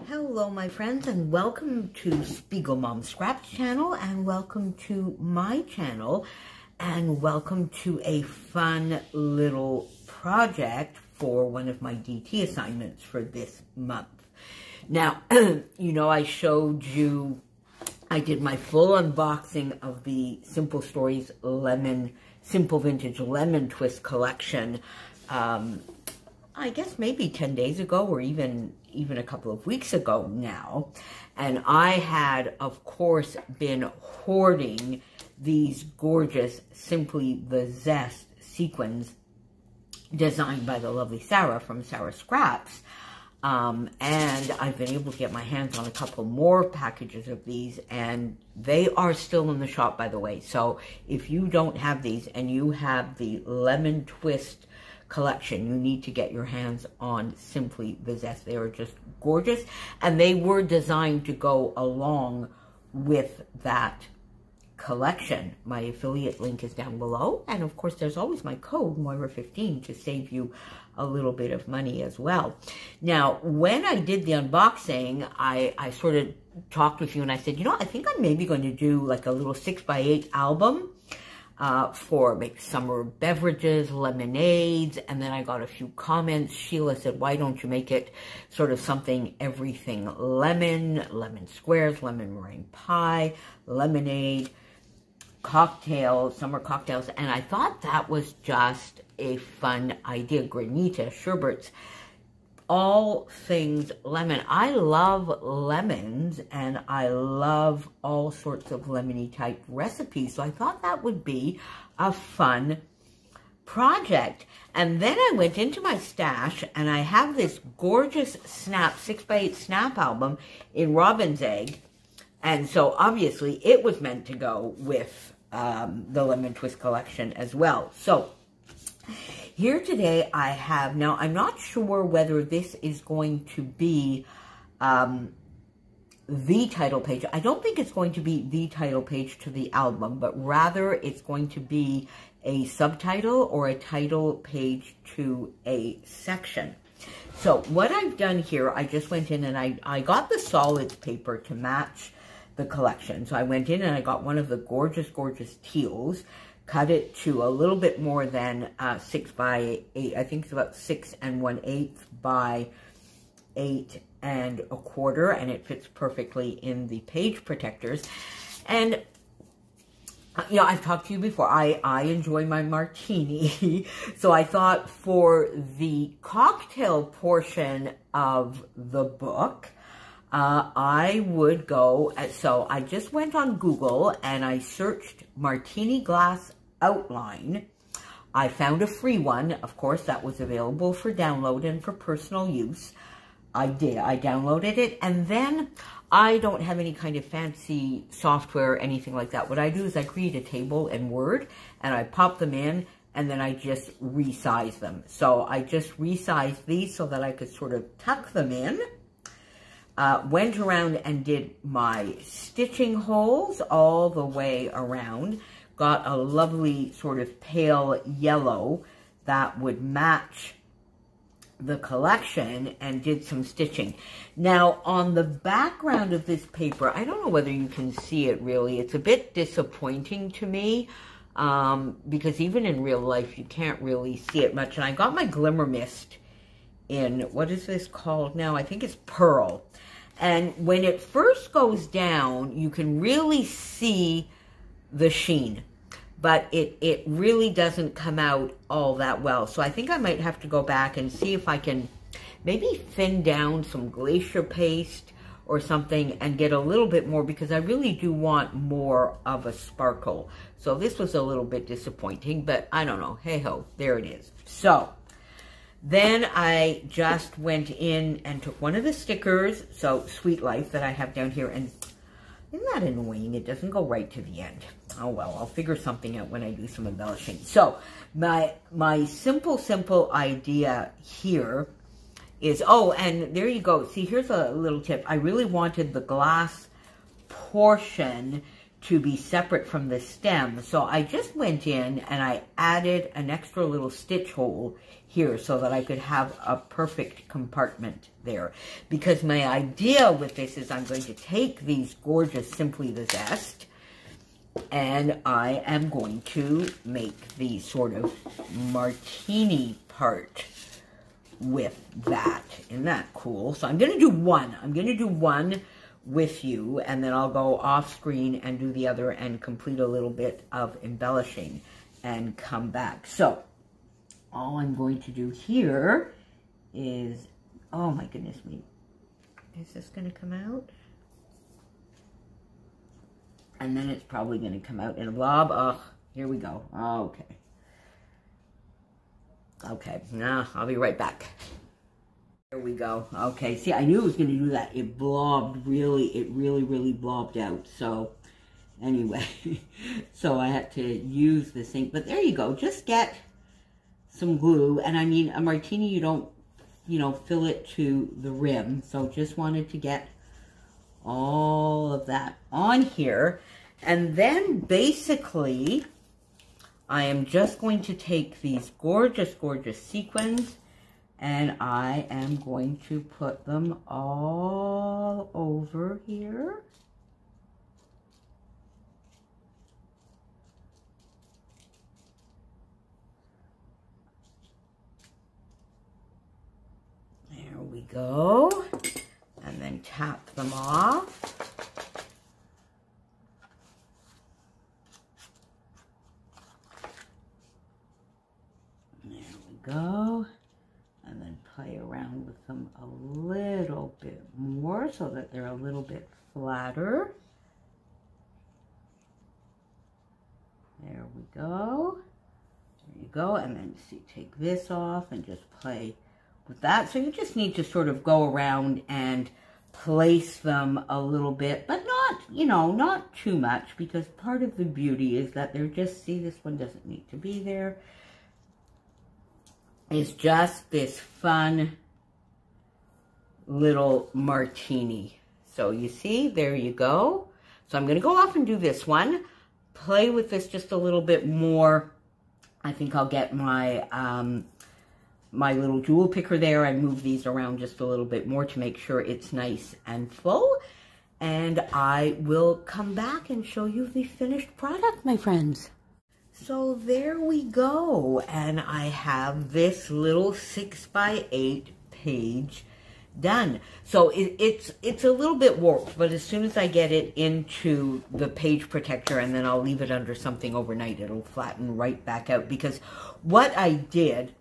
Hello my friends, and welcome to Spiegel Mom Scraps channel, and welcome to my channel, and welcome to a fun little project for one of my DT assignments for this month. Now, you know, I showed you, I did my full unboxing of the Simple Stories Simple Vintage Lemon Twist collection, I guess maybe 10 days ago, or even a couple of weeks ago now. And I had, of course, been hoarding these gorgeous Simply the Zest sequins designed by the lovely Sarah from Sarah Scraps. And I've been able to get my hands on a couple more packages of these, and they are still in the shop, by the way. So if you don't have these and you have the Lemon Twist collection, you need to get your hands on Simply the Zest. They are just gorgeous, and they were designed to go along with that collection. My affiliate link is down below, and of course there's always my code Moira15 to save you a little bit of money as well. Now, when I did the unboxing, I sort of talked with you and I said, you know, I think I'm maybe going to do like a little 6x8 album for maybe summer beverages, lemonades, and then I got a few comments. Sheila said, why don't you make it sort of something everything lemon, lemon squares, lemon meringue pie, lemonade, cocktails, summer cocktails, and I thought that was just a fun idea. Granita, sherbets, all things lemon. I love lemons, and I love all sorts of lemony type recipes, so I thought that would be a fun project. And then I went into my stash, and I have this gorgeous snap 6x8 snap album in robin's egg, and so obviously it was meant to go with the Lemon Twist collection as well. So here today I have, now I'm not sure whether this is going to be the title page. I don't think it's going to be the title page to the album, but rather it's going to be a subtitle or a title page to a section. So what I've done here, I just went in and I got the solids paper to match the collection. So I went in and I got one of the gorgeous, gorgeous teals, cut it to a little bit more than 6x8. I think it's about 6 1/8 by 8 1/4, and it fits perfectly in the page protectors. And you know, I've talked to you before, I enjoy my martini. So I thought for the cocktail portion of the book, I would go, so I just went on Google and I searched martini glass outline. I found a free one, of course, that was available for download and for personal use. I downloaded it, and then I don't have any kind of fancy software or anything like that. What I do is I create a table in Word, and I pop them in, and then I just resize them. So I just resized these so that I could sort of tuck them in. Went around and did my stitching holes all the way around. Got a lovely sort of pale yellow that would match the collection, and did some stitching. Now, on the background of this paper, I don't know whether you can see it really. It's a bit disappointing to me because even in real life, you can't really see it much. And I got my Glimmer Mist in, what is this called now? I think it's Pearl. And when it first goes down, you can really see the sheen, but it really doesn't come out all that well. So I think I might have to go back and see if I can maybe thin down some glacier paste or something and get a little bit more, because I really do want more of a sparkle. So this was a little bit disappointing, but I don't know. Hey ho, there it is. So then I just went in and took one of the stickers, so Sweet Life, that I have down here, and isn't that annoying? It doesn't go right to the end. Oh well, I'll figure something out when I do some embellishing. So my simple idea here is, oh, and there you go. See, here's a little tip. I really wanted the glass portion to be separate from the stem. So I just went in and I added an extra little stitch hole here so that I could have a perfect compartment there. Because my idea with this is I'm going to take these gorgeous Simply the Zest and I am going to make the sort of martini part with that. Isn't that cool? So I'm going to do one. I'm going to do one with you, and then I'll go off screen and do the other and complete a little bit of embellishing and come back. So all I'm going to do here is, oh my goodness me, is this going to come out? And then it's probably going to come out in a blob. Oh, here we go. Okay. Okay, now I'll be right back. There we go. Okay, see, I knew it was going to do that. It blobbed really blobbed out. So, anyway, so I had to use this ink. But there you go. Just get some glue. And I mean, a martini, you don't, you know, fill it to the rim. So just wanted to get all of that on here. And then basically, I am just going to take these gorgeous, gorgeous sequins and I am going to put them all over here. There we go. And then tap them off. There we go. And then play around with them a little bit more so that they're a little bit flatter. There we go. There you go. And then see, take this off and just play with that. So you just need to sort of go around and place them a little bit, but not, you know, not too much, because part of the beauty is that they're just, see, this one doesn't need to be there. It's just this fun little martini. So you see, there you go. So I'm going to go off and do this one. Play with this just a little bit more. I think I'll get my my little jewel picker there and move these around just a little bit more to make sure it's nice and full. And I will come back and show you the finished product, my friends. So there we go, and I have this little 6x8 page done. So it's a little bit warped, but as soon as I get it into the page protector and then I'll leave it under something overnight, it'll flatten right back out. Because what I did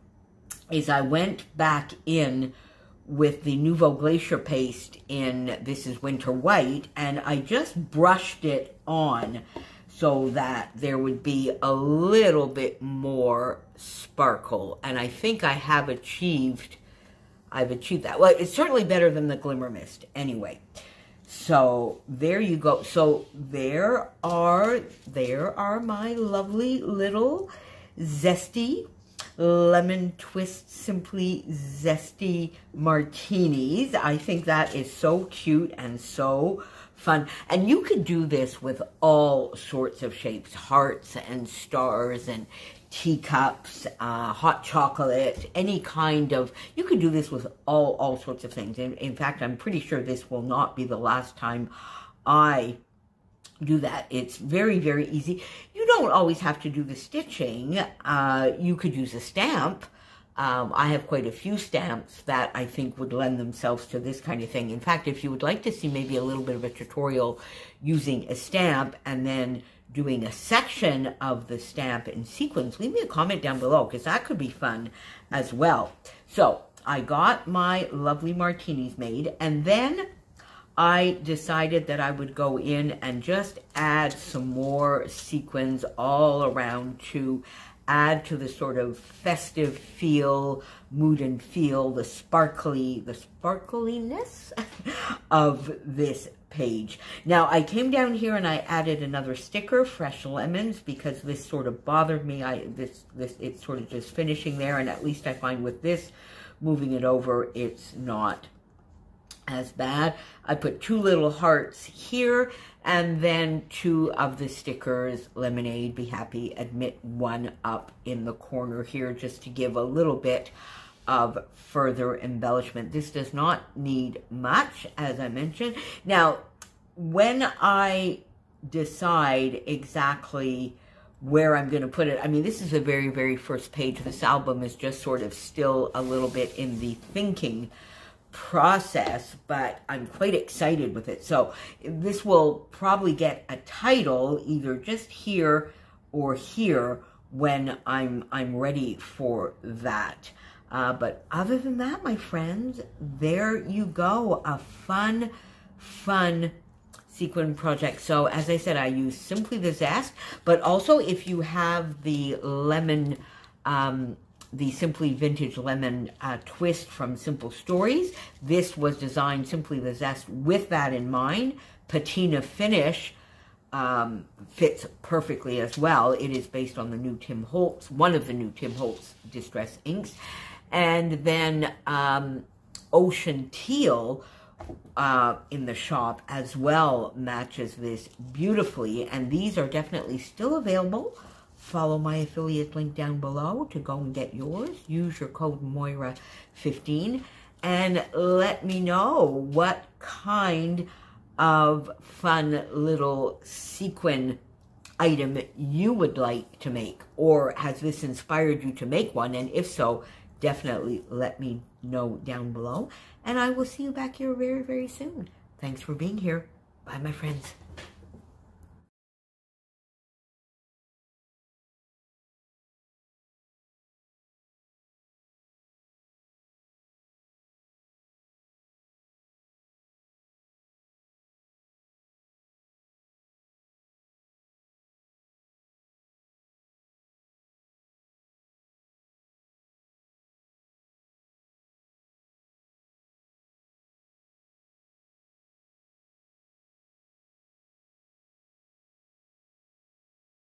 is I went back in with the Nouveau Glacier paste in This is Winter White, and I just brushed it on so that there would be a little bit more sparkle. And I think I've achieved that. Well, it's certainly better than the Glimmer Mist anyway. So there you go. So there are my lovely little zesty lemon twist Simply Zesty martinis. I think that is so cute and so fun. And you could do this with all sorts of shapes, hearts and stars and teacups, hot chocolate, any kind of, you could do this with all sorts of things. In fact, I'm pretty sure this will not be the last time I do that. It's very, very easy. You don't always have to do the stitching. You could use a stamp. I have quite a few stamps that I think would lend themselves to this kind of thing. In fact, if you would like to see maybe a little bit of a tutorial using a stamp and then doing a section of the stamp in sequins, leave me a comment down below, because that could be fun as well. So I got my lovely martinis made, and then I decided that I would go in and just add some more sequins all around to add to the sort of festive feel, mood and feel, the sparkliness of this page. Now, I came down here and I added another sticker, Fresh Lemons, because this sort of bothered me. It's sort of just finishing there, and at least I find with this, moving it over, it's not as bad. I put 2 little hearts here, and then 2 of the stickers, lemonade, be happy, admit, 1 up in the corner here, just to give a little bit of further embellishment. This does not need much, as I mentioned. Now, when I decide exactly where I'm going to put it, I mean, this is the very, very first page. This album is just sort of still a little bit in the thinking process, but I'm quite excited with it. So this will probably get a title either just here or here when I'm ready for that. But other than that, my friends, there you go. A fun sequin project. So as I said, I use simply the Zest, but also if you have the lemon, the Simply Vintage Lemon twist from Simple Stories, this was designed simply the Zest with that in mind. Patina finish fits perfectly as well. It is based on the new Tim Holtz, one of the new Tim Holtz Distress inks. And then Ocean Teal in the shop as well matches this beautifully. And these are definitely still available. Follow my affiliate link down below to go and get yours. Use your code Moira15 and let me know what kind of fun little sequin item you would like to make, or has this inspired you to make one? And if so, definitely let me know down below. And I will see you back here very, very soon. Thanks for being here. Bye, my friends.